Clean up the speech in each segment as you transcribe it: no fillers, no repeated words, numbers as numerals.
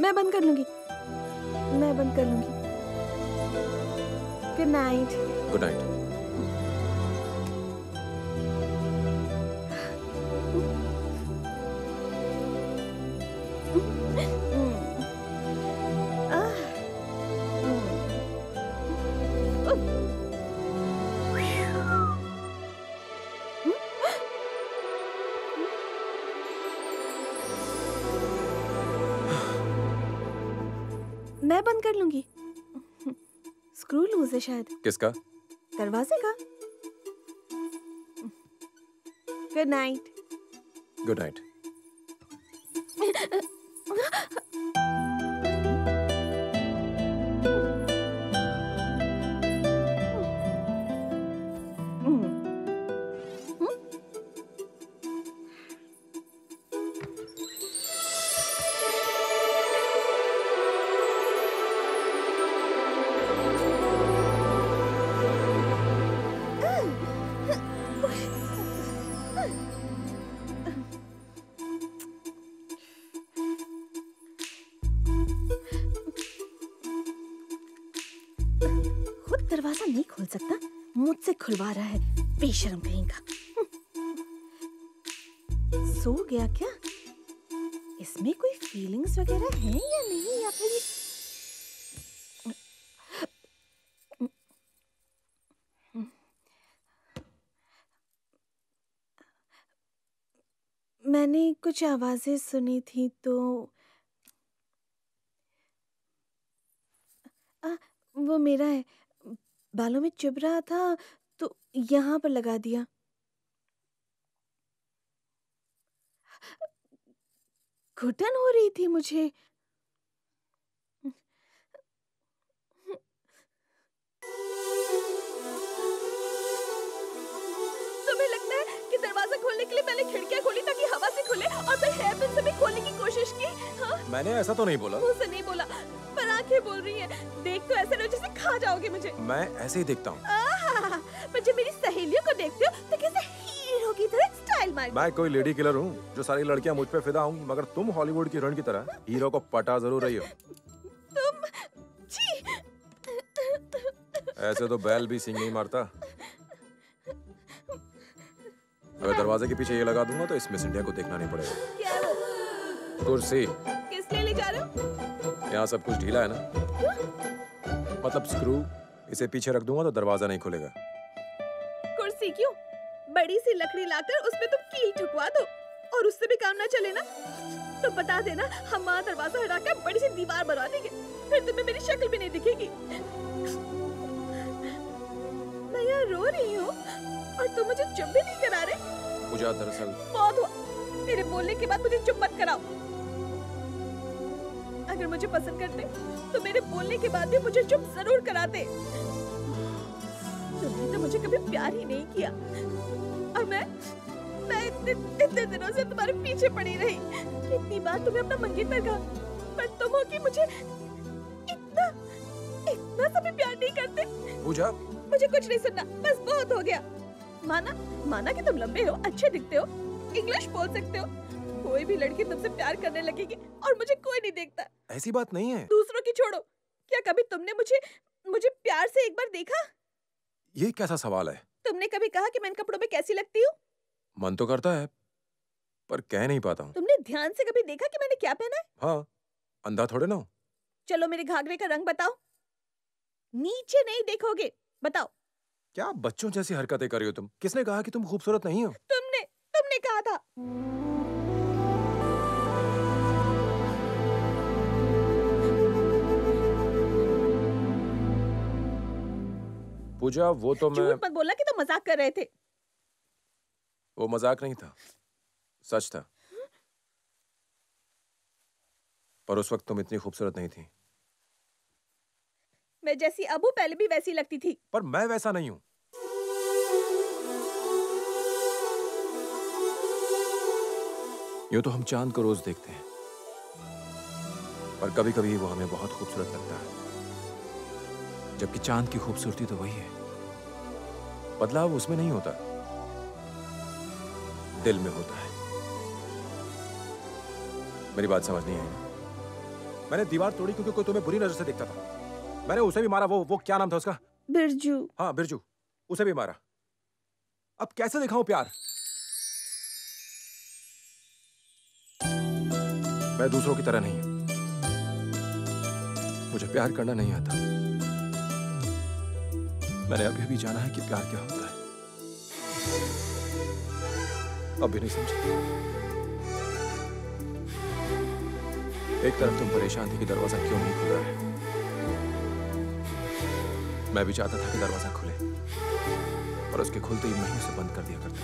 मैं बंद कर लूंगी, मैं बंद कर लूंगी। Good night. Good night. मैं बंद कर लूंगी। स्क्रू लूज है शायद। किसका? दरवाजे का। Good night. Good night. खुद दरवाजा नहीं खोल सकता, मुझसे खुलवा रहा है, बेशर्म कहीं का। सो गया क्या? इसमें कोई फीलिंग्स वगैरह हैं या नहीं, या फिर मैंने कुछ आवाजें सुनी थी तो वो मेरा है, बालों में चुभ रहा था तो यहाँ पर लगा दिया। घुटन हो रही थी मुझे। तुम्हें लगता है कि दरवाजा खोलने के लिए मैंने खिड़कियां खोली ताकि हवा से खुले और फिर हेयरपिन से भी खोलने की कोशिश की? हाँ? मैंने ऐसा तो नहीं बोला। मुंह से नहीं बोला, पर आंखें बोल रही हैं। देख तो ऐसे रहो जैसे खा जाओगे मुझे। मैं ऐसे ही देखता हूँ। पर जब मेरी सहेलियों को देखते हो तो कैसे हीरो की तरह स्टाइल मारते हो। मैं कोई लेडी किलर हूँ जो सारी लड़कियाँ मुझ पे फिदा होंगी, मगर तुम हॉलीवुड की हीरोइन की तरह हीरो को पटा जरूर रही हो। तुम छी। ऐसे तो बैल भी सींग नहीं मारता। अगर दरवाजे के पीछे ये लगा दूंगा तो इस मिस इंडिया को देखना नहीं पड़ेगा। क्या है वो? कुर्सी। किस लिए ले जा रहे हो? यहाँ सब कुछ ढीला है ना, मतलब स्क्रू। इसे पीछे रख दूंगा तो दरवाजा नहीं खुलेगा। कुर्सी क्यों? बड़ी सी लकड़ी लाकर उसमें तुम कील ठुकवा दो और उससे भी काम ना चले ना तो बता देना, हम वहाँ दरवाजा हटाकर बड़ी सी दीवार बनवा देंगे, फिर तुम्हें मेरी शक्ल भी नहीं दिखेगी। मैं यहाँ रो रही हूँ और तुम मुझे चुप भी नहीं करा रहे। पूजा, दरअसल बहुत हुआ, मेरे बोलने के बाद मुझे चुप मत कराओ। अगर मुझे पसंद करते तो मेरे बोलने के बाद भी मुझे चुप जरूर कराते। तुमने तो मुझे कभी प्यार ही नहीं किया और मैं इतने दिनों से तुम्हारे पीछे पड़ी रही। कितनी बार तुम्हें अपना मंगेतर कहा, पर तुम हो कि मुझे इतना सा भी प्यार नहीं करते। पूजा, मुझे कुछ नहीं सुनना, बस बहुत हो गया। माना कि तुम लंबे हो, अच्छे दिखते हो, इंग्लिश बोल सकते हो, कोई भी लड़की तुमसे प्यार करने लगेगी और मुझे कोई नहीं देखता। ऐसी बात नहीं है। दूसरों की छोड़ो, क्या कभी तुमने मुझे प्यार से एक बार देखा? ये कैसा सवाल है? तुमने कभी कहा कि मैं इन कपड़ों में कैसी लगती हूँ? मन तो करता है पर कह नहीं पाता हूँ। तुमने ध्यान से कभी देखा कि मैंने क्या पहना है? हाँ, अंधा थोड़े ना हूँ। चलो मेरे घाघरे का रंग बताओ। नीचे नहीं देखोगे, बताओ। क्या बच्चों जैसी हरकतें कर रही हो तुम? किसने कहा कि तुम खूबसूरत नहीं हो? तुमने कहा था। पूजा, वो तो मैं... झूठ मत बोलना कि तुम मजाक कर रहे थे। वो मजाक नहीं था, सच था। पर उस वक्त तुम इतनी खूबसूरत नहीं थी। मैं जैसी अब हूं पहले भी वैसी लगती थी। पर मैं वैसा नहीं हूं। यूं तो हम चांद को रोज देखते हैं, पर कभी कभी वो हमें बहुत खूबसूरत लगता है, जबकि चांद की खूबसूरती तो वही है। बदलाव उसमें नहीं होता, दिल में होता है। मेरी बात समझ नहीं आई? मैंने दीवार तोड़ी क्योंकि कोई तुम्हें बुरी नजर से देखता था। मैंने उसे भी मारा। वो क्या नाम था उसका? बिरजू। हाँ बिरजू, उसे भी मारा। अब कैसे दिखाऊं प्यार? मैं दूसरों की तरह नहीं हूं। मुझे प्यार करना नहीं आता। मैंने अभी अभी जाना है कि प्यार क्या होता है। अब भी नहीं समझा। एक तरफ तुम परेशान थी कि दरवाजा क्यों नहीं खुल रहा है। मैं भी चाहता था कि दरवाजा खुले, और उसके खुलते ही मैं ही उसे बंद कर दिया करता।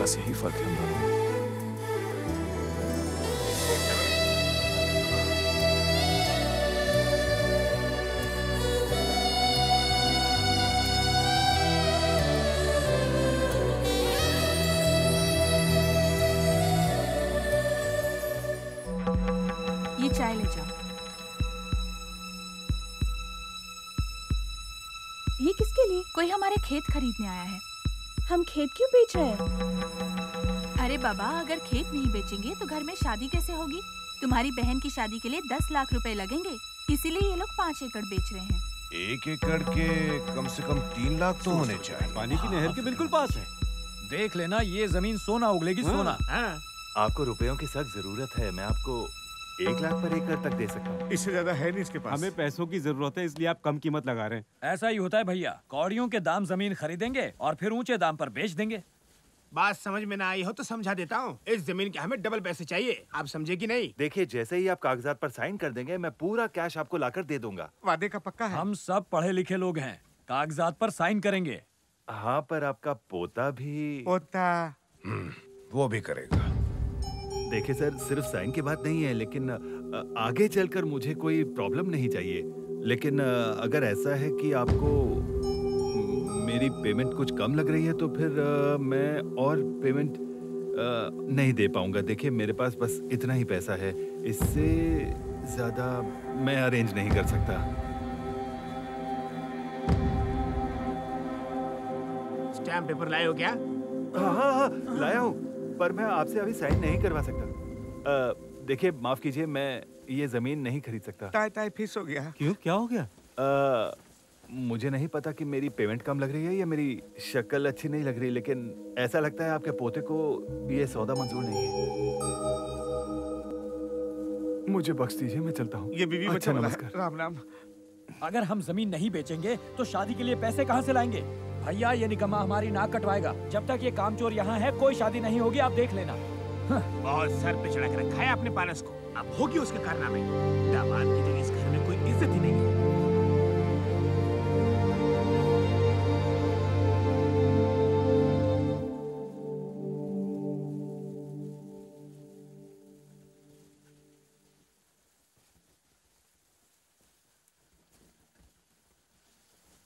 बस यही फर्क है हम दोनों में। ये चाय ले जाओ। ये किसके लिए? कोई हमारे खेत खरीदने आया है। हम खेत क्यों बेच रहे हैं? अरे बाबा, अगर खेत नहीं बेचेंगे तो घर में शादी कैसे होगी? तुम्हारी बहन की शादी के लिए 10 लाख रुपए लगेंगे, इसीलिए ये लोग 5 एकड़ बेच रहे हैं। 1 एकड़ के कम से कम 3 लाख तो होने चाहिए। पानी की नहर के बिल्कुल पास है। देख लेना, ये जमीन सोना उगलेगी, सोना। आपको रुपयों की सख्त जरूरत है। मैं आपको 1 लाख पर एकड़ तक दे सकता हूँ। इससे ज्यादा है नहीं इसके पास। हमें पैसों की जरूरत है, इसलिए आप कम कीमत लगा रहे हैं। ऐसा ही होता है भैया, कौड़ियों के दाम जमीन खरीदेंगे और फिर ऊंचे दाम पर बेच देंगे। बात समझ में ना आई हो तो समझा देता हूँ। इस जमीन के हमें डबल पैसे चाहिए, आप समझे कि नहीं? देखिए, जैसे ही आप कागजात पर साइन कर देंगे, मैं पूरा कैश आपको लाकर दे दूंगा। वादे का पक्का है? हम सब पढ़े लिखे लोग हैं, कागजात पर साइन करेंगे। हाँ, पर आपका पोता भी। पोता? वो भी करेगा। देखिए सर, सिर्फ साइन की बात नहीं है, लेकिन आगे चलकर मुझे कोई प्रॉब्लम नहीं चाहिए। लेकिन अगर ऐसा है कि आपको मेरी पेमेंट कुछ कम लग रही है तो फिर मैं और पेमेंट नहीं दे पाऊंगा। देखिए, मेरे पास बस इतना ही पैसा है, इससे ज्यादा मैं अरेंज नहीं कर सकता। स्टैम्प पेपर लाए हो क्या? हाँ, लाया हूँ, पर मैं आपसे अभी साइन नहीं करवा सकता। देखिए, माफ कीजिए, मैं ये जमीन नहीं खरीद सकता। ताई फीस हो गया। क्यों, क्या हो गया? मुझे नहीं पता कि मेरी पेमेंट कम लग रही है या मेरी शक्ल अच्छी नहीं लग रही, लेकिन ऐसा लगता है आपके पोते को ये सौदा मंजूर नहीं है। मुझे बख्श दीजिए, मैं चलता हूँ। ये बीवी अच्छा, बच्चा नमस्कार। राम राम। अगर हम जमीन नहीं बेचेंगे तो शादी के लिए पैसे कहाँ से लाएंगे? भैया, ये निकम्मा हमारी नाक कटवाएगा। जब तक ये कामचोर यहाँ है, कोई शादी नहीं होगी, आप देख लेना। बहुत सर पे चढ़ा के रखा है अपने पारस को, अब होगी उसके कारनामे। दामाद की तो इस घर में कोई इज्जत ही नहीं है।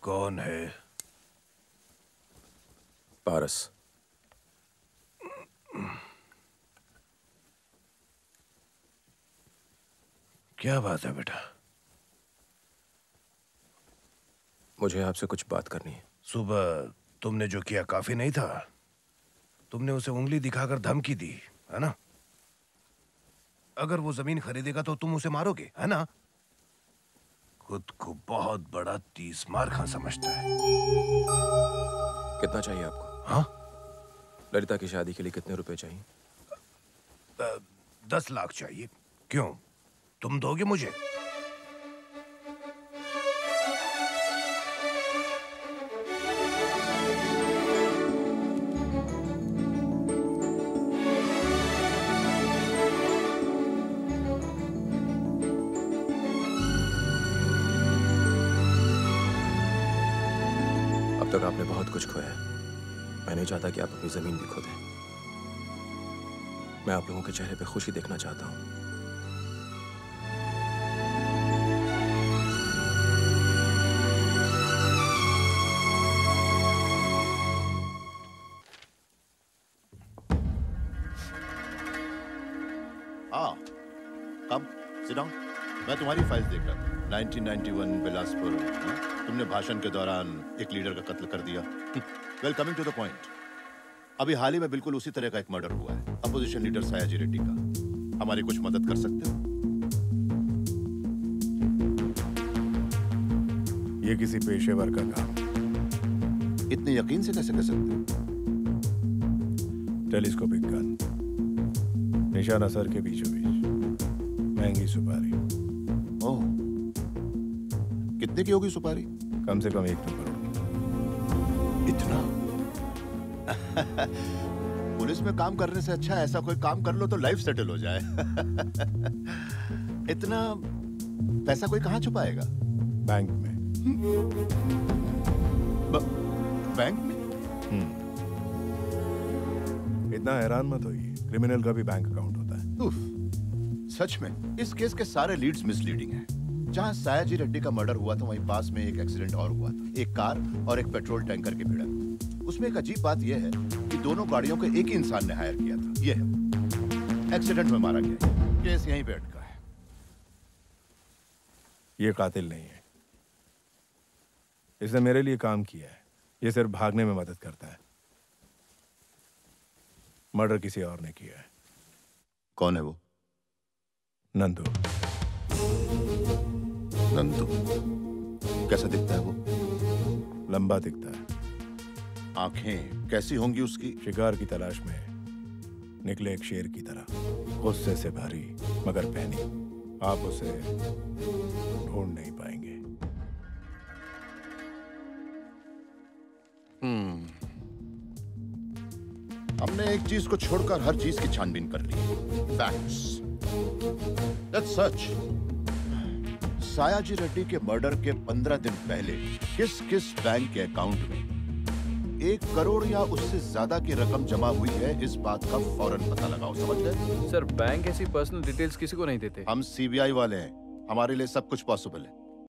कौन है? पारस। क्या बात है बेटा? मुझे आपसे कुछ बात करनी है। सुबह तुमने जो किया काफी नहीं था? तुमने उसे उंगली दिखाकर धमकी दी, है ना? अगर वो जमीन खरीदेगा तो तुम उसे मारोगे, है ना? खुद को बहुत बड़ा 30 मार खा समझता है। कितना चाहिए आपको? हाँ? ललिता की शादी के लिए कितने रुपए चाहिए? 10 लाख चाहिए। क्यों, तुम दोगे मुझे? अब तक आपने बहुत कुछ खोया है। मैं नहीं चाहता कि आप अपनी जमीन भी खो दें। मैं आप लोगों के चेहरे पे खुशी देखना चाहता हूं। हाँ, कम सिट डाउन। मैं तुम्हारी फाइल्स देख रहा था। 1991 बिलासपुर। तुमने भाषण के दौरान एक लीडर का कत्ल कर दिया। Well, coming to the point, अभी हाल ही में बिल्कुल उसी तरह का एक मर्डर हुआ है, अपोजिशन लीडर सयाजी रेड्डी का। हमारी कुछ मदद कर सकते हो? ये किसी पेशेवर का काम। इतने यकीन से कैसे कह सकते हो? टेलीस्कोपिक गन, निशाना सर के बीचों बीच, महंगी सुपारी। ओह, कितने की होगी सुपारी? कम से कम 1 करोड़। इतना? पुलिस में काम करने से अच्छा ऐसा कोई काम कर लो तो लाइफ सेटल हो जाए। इतना पैसा कोई कहाँ छुपाएगा? बैंक में। बैंक में? इतना हैरान मत होइए, क्रिमिनल का भी बैंक अकाउंट होता है। उफ, सच में इस केस के सारे लीड्स मिसलीडिंग हैं। जहां सयाजी रेड्डी का मर्डर हुआ था वहीं पास में एक एक्सीडेंट और हुआ था, एक कार और एक पेट्रोल टैंकर की भिड़ंत। उसमें एक अजीब बात यह है कि दोनों गाड़ियों को एक ही इंसान ने हायर किया था। यह है, एक्सीडेंट में मारा गया। केस यहीं पे अटका है। ये कातिल नहीं है, इसने मेरे लिए काम किया है। ये सिर्फ भागने में मदद करता है। मर्डर किसी और ने किया है। कौन है वो? नंदू। नंदू कैसा दिखता है वो? लंबा दिखता है। आंखें कैसी होंगी उसकी? शिकार की तलाश में निकले एक शेर की तरह, गुस्से से भरी मगर पैनी। आप उसे ढूंढ नहीं पाएंगे। हमने एक चीज को छोड़कर हर चीज की छानबीन कर ली। फैक्ट्स, दैट्स सच। सयाजी रेड्डी के मर्डर के 15 दिन पहले किस किस बैंक के अकाउंट में 1 करोड़ या उससे ज्यादा की रकम जमा हुई है, इस बात का फौरन पता लगाओ। समझ गए? सर, बैंक ऐसी पर्सनल डिटेल्स किसी को नहीं देते। हम सीबीआई वाले हैं, हमारे लिए सब कुछ पॉसिबल है।